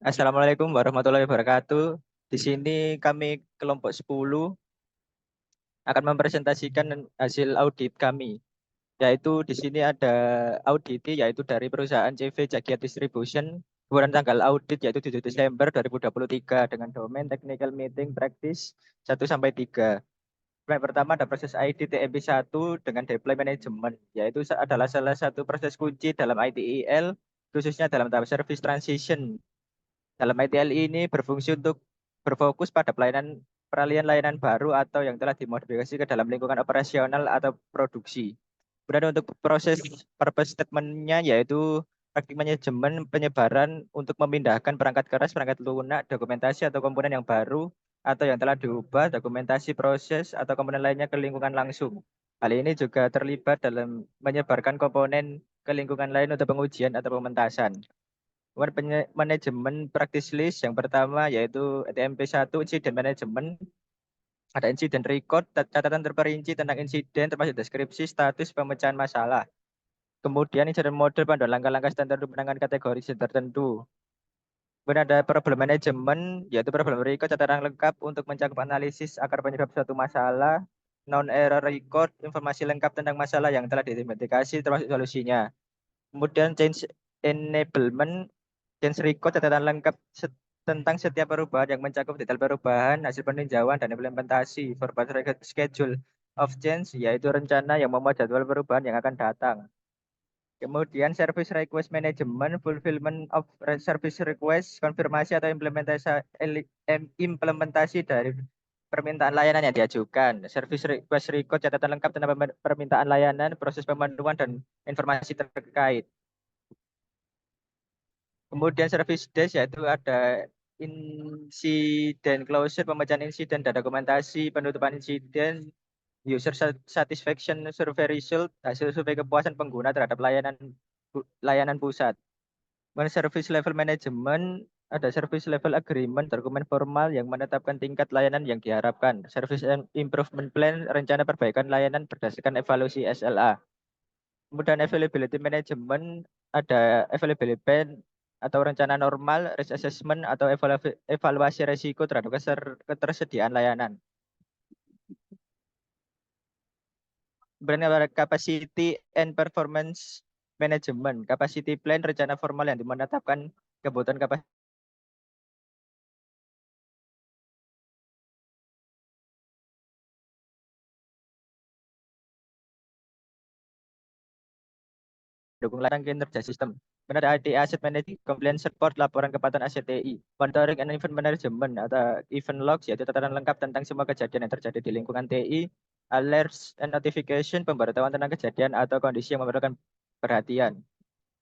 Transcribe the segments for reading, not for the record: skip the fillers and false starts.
Assalamualaikum warahmatullahi wabarakatuh. Di sini kami kelompok 10 akan mempresentasikan hasil audit kami. Yaitu di sini ada audit yaitu dari perusahaan CV Jagiat Distribution. Kemudian tanggal audit yaitu 7 Desember 2023 dengan domain technical meeting practice 1 sampai 3. Yang pertama ada proses ID TMP1 dengan deploy management, yaitu adalah salah satu proses kunci dalam ITIL, khususnya dalam tahap service transition. Dalam ITL ini berfungsi untuk berfokus pada peralihan layanan baru atau yang telah dimodifikasi ke dalam lingkungan operasional atau produksi. Kemudian untuk proses purpose statement-nya yaitu praktik manajemen penyebaran untuk memindahkan perangkat keras, perangkat lunak, dokumentasi atau komponen yang baru atau yang telah diubah, dokumentasi proses atau komponen lainnya ke lingkungan langsung. Hal ini juga terlibat dalam menyebarkan komponen ke lingkungan lain untuk pengujian atau pementasan. Kemudian manajemen practice list yang pertama yaitu TMP1 Incident Management. Ada insiden record, catatan terperinci tentang insiden termasuk deskripsi status pemecahan masalah. Kemudian insiden model panduan langkah-langkah standar untuk penanganan kategori insiden tertentu. Kemudian ada problem management, yaitu problem record catatan lengkap untuk mencakup analisis akar penyebab suatu masalah, non-error record, informasi lengkap tentang masalah yang telah diidentifikasi termasuk solusinya. Kemudian change enablement, change record catatan lengkap tentang setiap perubahan yang mencakup detail perubahan, hasil peninjauan, dan implementasi. Forward record schedule of change, yaitu rencana yang memuat jadwal perubahan yang akan datang. Kemudian service request management, fulfillment of service request, konfirmasi atau implementasi dari permintaan layanan yang diajukan. Service request record catatan lengkap tentang permintaan layanan, proses pemenuhan, dan informasi terkait. Kemudian service desk yaitu ada insiden closure, pemecahan insiden dan dokumentasi, penutupan insiden, user satisfaction survey result, hasil survei kepuasan pengguna terhadap layanan pusat. Kemudian service level management, ada service level agreement, dokumen formal yang menetapkan tingkat layanan yang diharapkan. Service improvement plan, rencana perbaikan layanan berdasarkan evaluasi SLA. Kemudian availability management, ada availability plan atau rencana normal, risk assessment atau evaluasi resiko terhadap ketersediaan layanan. Kemudian ada capacity and performance management, capacity plan, rencana formal yang menetapkan kebutuhan kapasitas dukung layanan kinerja sistem. Benar ada asset management, compliance support, laporan kepatuhan aset TI, monitoring and event management atau event logs, yaitu catatan lengkap tentang semua kejadian yang terjadi di lingkungan TI, alerts and notification, pemberitahuan tentang kejadian atau kondisi yang memerlukan perhatian.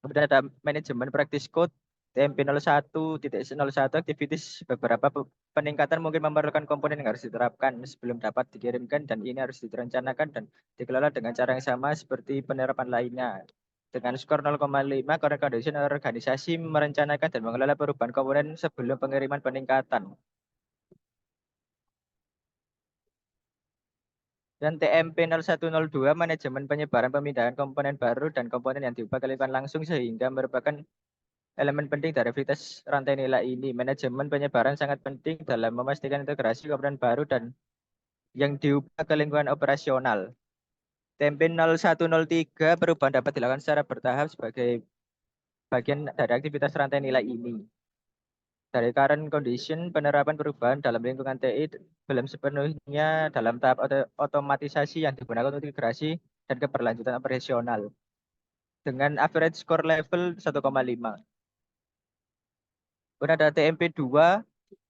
Kemudian ada manajemen practice code, TMP 01.01 activities, beberapa peningkatan mungkin memerlukan komponen yang harus diterapkan sebelum dapat dikirimkan dan ini harus direncanakan dan dikelola dengan cara yang sama seperti penerapan lainnya. Dengan skor 0,5, current condition organisasi merencanakan dan mengelola perubahan komponen sebelum pengiriman peningkatan. Dan TMP 0102 manajemen penyebaran pemindahan komponen baru dan komponen yang diubah kelipan langsung sehingga merupakan elemen penting dari aktivitas rantai nilai ini. Manajemen penyebaran sangat penting dalam memastikan integrasi komponen baru dan yang diubah ke lingkungan operasional. TMP 0103 perubahan dapat dilakukan secara bertahap sebagai bagian dari aktivitas rantai nilai ini. Dari current condition, penerapan perubahan dalam lingkungan TI belum sepenuhnya dalam tahap otomatisasi yang digunakan untuk integrasi dan keberlanjutan operasional. Dengan average score level 1,5. Kemudian ada TMP 2,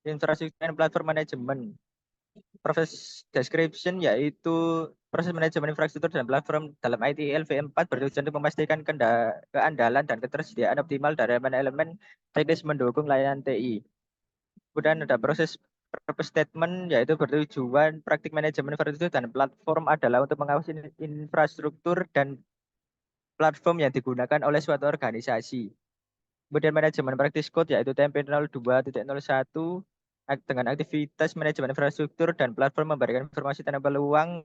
infrastruktur dan platform manajemen. Proses description yaitu proses manajemen infrastruktur dan platform dalam ITIL V4 bertujuan untuk memastikan keandalan dan ketersediaan optimal dari elemen teknis mendukung layanan TI. Kemudian ada proses purpose statement yaitu bertujuan praktik manajemen infrastruktur dan platform adalah untuk mengawasi infrastruktur dan platform yang digunakan oleh suatu organisasi. Kemudian manajemen practice code yaitu TMP 02.01 dengan aktivitas manajemen infrastruktur dan platform memberikan informasi tentang peluang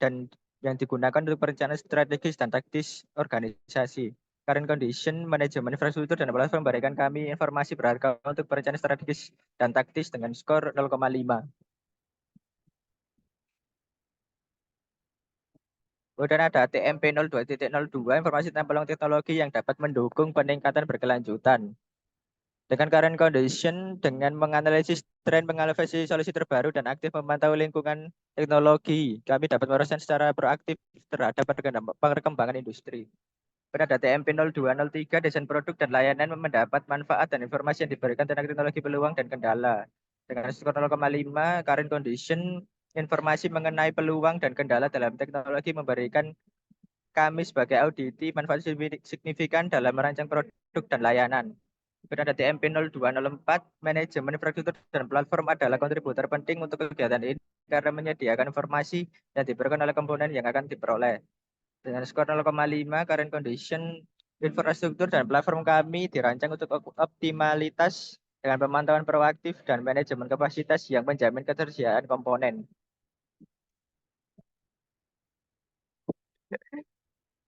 dan yang digunakan untuk perencanaan strategis dan taktis organisasi. current condition, manajemen infrastruktur, dan platform memberikan kami informasi berharga untuk perencanaan strategis dan taktis dengan skor 0,5. Kemudian ada TMP 02.02, informasi tentang peluang teknologi yang dapat mendukung peningkatan berkelanjutan. Dengan current condition, dengan menganalisis tren, menganalisis solusi terbaru, dan aktif memantau lingkungan teknologi, kami dapat merespon secara proaktif terhadap perkembangan industri. Pada TMP 0203, desain produk dan layanan mendapat manfaat dan informasi yang diberikan tentang teknologi, peluang, dan kendala. Dengan skor 0,5, current condition, informasi mengenai peluang dan kendala dalam teknologi memberikan kami sebagai auditi manfaat signifikan dalam merancang produk dan layanan. Kemudian ada TMP 0204, manajemen infrastruktur dan platform adalah kontributor penting untuk kegiatan ini karena menyediakan informasi yang diberikan oleh komponen yang akan diperoleh. Dengan skor 0,5, current condition, infrastruktur dan platform kami dirancang untuk optimalitas dengan pemantauan proaktif dan manajemen kapasitas yang menjamin ketersediaan komponen.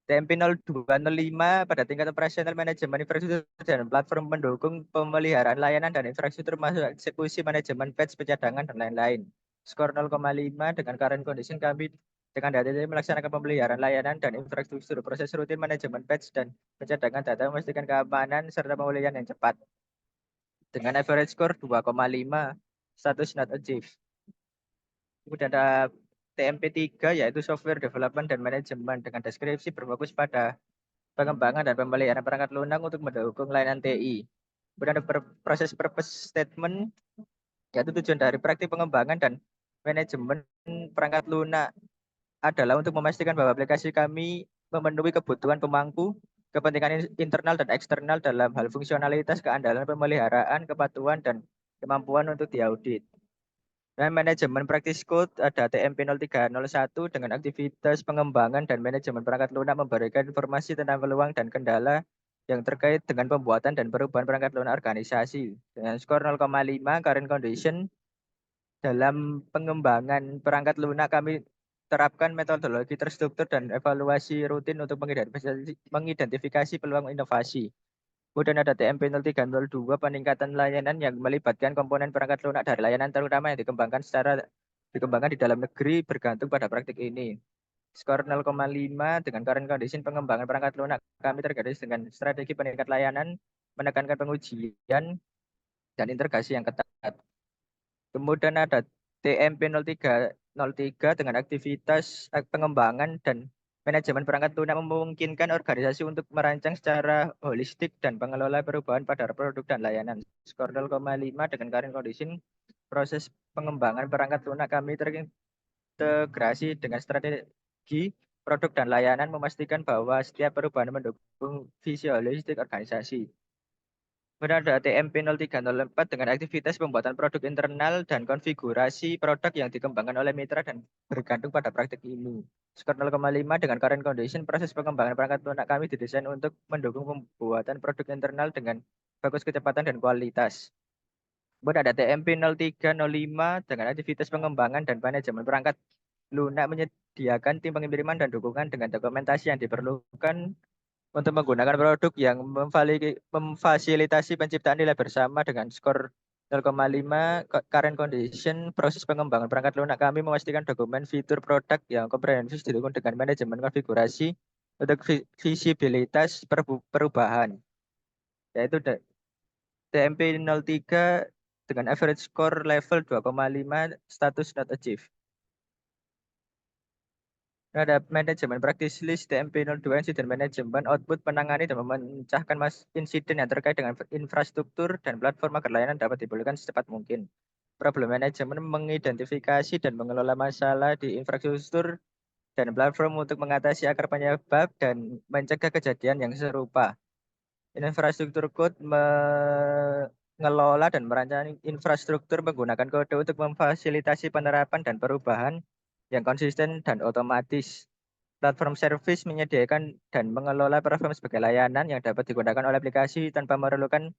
TMP 0205 pada tingkat operasional, manajemen infrastruktur dan platform mendukung pemeliharaan layanan dan infrastruktur masuk eksekusi, manajemen batch, pencadangan, dan lain-lain. Skor 0,5 dengan current condition kami dengan data ini melaksanakan pemeliharaan layanan dan infrastruktur, proses rutin manajemen batch dan pencadangan data, memastikan keamanan serta pemulihan yang cepat. Dengan average score 2,5, status not achieved. Kemudian ada TMP3 yaitu software development dan manajemen dengan deskripsi berfokus pada pengembangan dan pemeliharaan perangkat lunak untuk mendukung layanan TI. Kemudian ada proses purpose statement, yaitu tujuan dari praktik pengembangan dan manajemen perangkat lunak adalah untuk memastikan bahwa aplikasi kami memenuhi kebutuhan pemangku, kepentingan internal dan eksternal dalam hal fungsionalitas, keandalan, pemeliharaan, kepatuhan, dan kemampuan untuk diaudit. Dan manajemen practice code ada TMP 0301 dengan aktivitas pengembangan dan manajemen perangkat lunak memberikan informasi tentang peluang dan kendala yang terkait dengan pembuatan dan perubahan perangkat lunak organisasi. Dengan skor 0,5, current condition, dalam pengembangan perangkat lunak kami terapkan metodologi terstruktur dan evaluasi rutin untuk mengidentifikasi peluang inovasi. Kemudian ada TMP 0302, peningkatan layanan yang melibatkan komponen perangkat lunak dari layanan terutama yang dikembangkan di dalam negeri bergantung pada praktik ini. Skor 0,5 dengan current condition, pengembangan perangkat lunak kami tergaris dengan strategi peningkat layanan, menekankan pengujian dan integrasi yang ketat. Kemudian ada TMP 0303 dengan aktivitas pengembangan dan manajemen perangkat lunak memungkinkan organisasi untuk merancang secara holistik dan mengelola perubahan pada produk dan layanan. Skor 0,5 dengan current condition, proses pengembangan perangkat lunak kami terintegrasi dengan strategi produk dan layanan, memastikan bahwa setiap perubahan mendukung visi holistik organisasi. Kemudian ada TMP 0304 dengan aktivitas pembuatan produk internal dan konfigurasi produk yang dikembangkan oleh mitra dan bergantung pada praktik ini. Skor 0,5 dengan current condition, proses pengembangan perangkat lunak kami didesain untuk mendukung pembuatan produk internal dengan bagus kecepatan dan kualitas. Kemudian ada TMP 0305 dengan aktivitas pengembangan dan manajemen perangkat lunak menyediakan tim pengiriman dan dukungan dengan dokumentasi yang diperlukan untuk menggunakan produk yang memfasilitasi penciptaan nilai bersama. Dengan skor 0,5 current condition, proses pengembangan perangkat lunak kami memastikan dokumen fitur produk yang komprehensif didukung dengan manajemen konfigurasi untuk visibilitas perubahan, yaitu TMP 03 dengan average score level 2,5, status not achieved. Ada manajemen practice list TMP 02, insiden manajemen output, menangani dan memecahkan insiden yang terkait dengan infrastruktur dan platform agar layanan dapat dipulihkan secepat mungkin. Problem manajemen mengidentifikasi dan mengelola masalah di infrastruktur dan platform untuk mengatasi akar penyebab dan mencegah kejadian yang serupa. Infrastruktur code mengelola dan merancang infrastruktur menggunakan kode untuk memfasilitasi penerapan dan perubahan yang konsisten dan otomatis. Platform service menyediakan dan mengelola platform sebagai layanan yang dapat digunakan oleh aplikasi tanpa memerlukan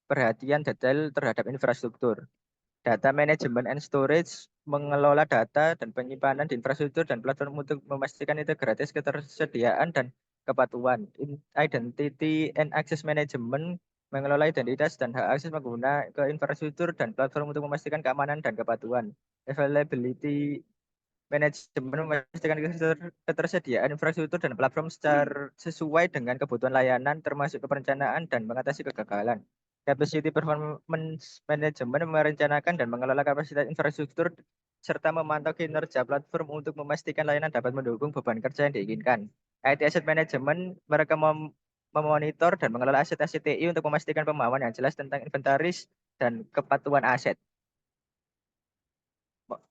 perhatian detail terhadap infrastruktur. Data management and storage mengelola data dan penyimpanan di infrastruktur dan platform untuk memastikan integritas, ketersediaan, dan kepatuhan. Identity and Access Management mengelola identitas dan hak akses pengguna ke infrastruktur dan platform untuk memastikan keamanan dan kepatuhan. Availability Manajemen memastikan ketersediaan infrastruktur dan platform secara sesuai dengan kebutuhan layanan, termasuk perencanaan dan mengatasi kegagalan. Capacity Performance Management merencanakan dan mengelola kapasitas infrastruktur serta memantau kinerja platform untuk memastikan layanan dapat mendukung beban kerja yang diinginkan. IT Asset Management mereka memonitor dan mengelola aset-aset TI untuk memastikan pemahaman yang jelas tentang inventaris dan kepatuhan aset.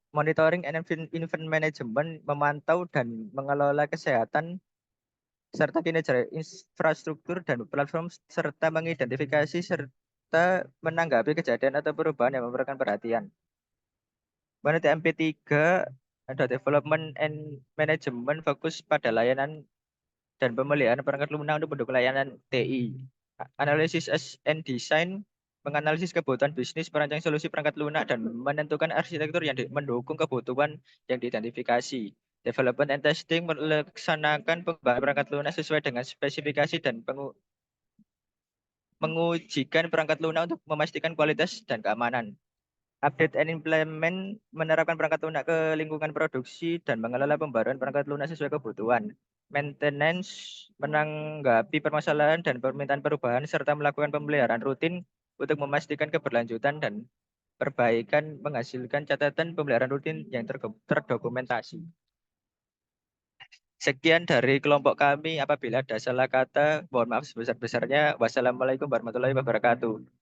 Monitoring and Event Management memantau dan mengelola kesehatan serta kinerja infrastruktur dan platform serta mengidentifikasi serta menanggapi kejadian atau perubahan yang memerlukan perhatian. Menurut MP3 ada Development and Management fokus pada layanan dan pemeliharaan perangkat lunak untuk mendukung layanan TI. Analisis and Design menganalisis kebutuhan bisnis, merancang solusi perangkat lunak, dan menentukan arsitektur yang mendukung kebutuhan yang diidentifikasi. Development and Testing melaksanakan pengembangan perangkat lunak sesuai dengan spesifikasi dan mengujikan perangkat lunak untuk memastikan kualitas dan keamanan. Update and Implement menerapkan perangkat lunak ke lingkungan produksi dan mengelola pembaruan perangkat lunak sesuai kebutuhan. Maintenance menanggapi permasalahan dan permintaan perubahan serta melakukan pemeliharaan rutin untuk memastikan keberlanjutan dan perbaikan menghasilkan catatan pemeliharaan rutin yang terdokumentasi. Sekian dari kelompok kami. Apabila ada salah kata, mohon maaf sebesar-besarnya. Wassalamualaikum warahmatullahi wabarakatuh.